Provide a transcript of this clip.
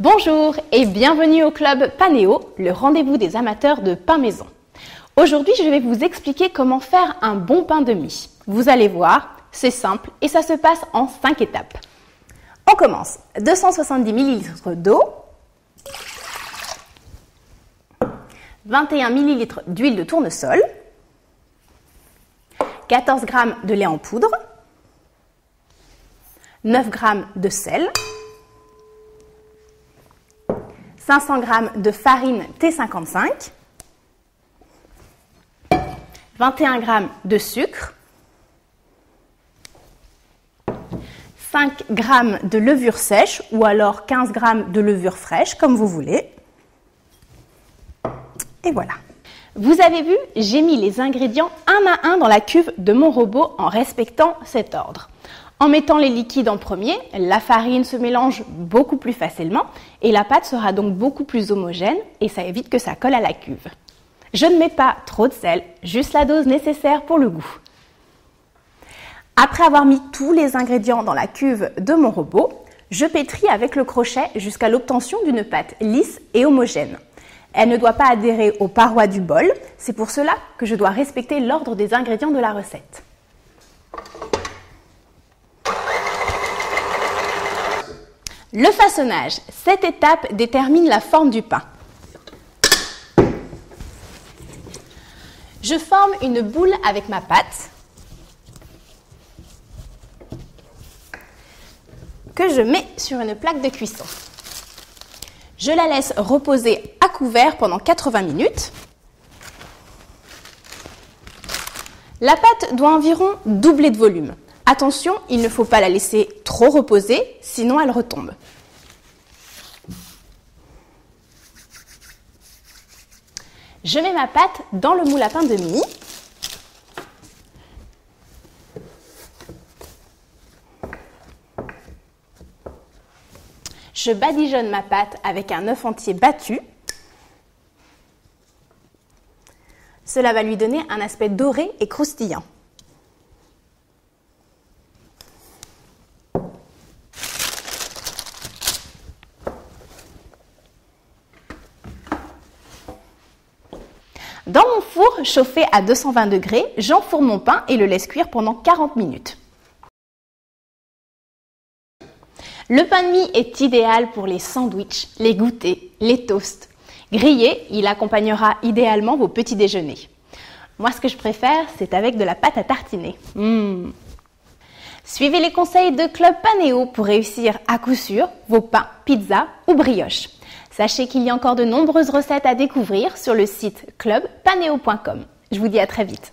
Bonjour et bienvenue au Club Panéo, le rendez-vous des amateurs de pain maison. Aujourd'hui, je vais vous expliquer comment faire un bon pain de mie. Vous allez voir, c'est simple et ça se passe en 5 étapes. On commence. 270 ml d'eau, 21 ml d'huile de tournesol, 14 g de lait en poudre, 9 g de sel, 500 g de farine T55, 21 g de sucre, 5 g de levure sèche ou alors 15 g de levure fraîche comme vous voulez. Et voilà. Vous avez vu, j'ai mis les ingrédients un à un dans la cuve de mon robot en respectant cet ordre. En mettant les liquides en premier, la farine se mélange beaucoup plus facilement et la pâte sera donc beaucoup plus homogène et ça évite que ça colle à la cuve. Je ne mets pas trop de sel, juste la dose nécessaire pour le goût. Après avoir mis tous les ingrédients dans la cuve de mon robot, je pétris avec le crochet jusqu'à l'obtention d'une pâte lisse et homogène. Elle ne doit pas adhérer aux parois du bol, c'est pour cela que je dois respecter l'ordre des ingrédients de la recette. Le façonnage, cette étape détermine la forme du pain. Je forme une boule avec ma pâte que je mets sur une plaque de cuisson. Je la laisse reposer à couvert pendant 80 minutes. La pâte doit environ doubler de volume. Attention, il ne faut pas la laisser trop reposer, sinon elle retombe. Je mets ma pâte dans le moule à pain de mie. Je badigeonne ma pâte avec un œuf entier battu. Cela va lui donner un aspect doré et croustillant. Dans mon four chauffé à 220 degrés, j'enfourne mon pain et le laisse cuire pendant 40 minutes. Le pain de mie est idéal pour les sandwichs, les goûters, les toasts. Grillé, il accompagnera idéalement vos petits déjeuners. Moi, ce que je préfère, c'est avec de la pâte à tartiner. Suivez les conseils de Club Panéo pour réussir à coup sûr vos pains, pizzas ou brioches. Sachez qu'il y a encore de nombreuses recettes à découvrir sur le site clubpaneo.com. Je vous dis à très vite.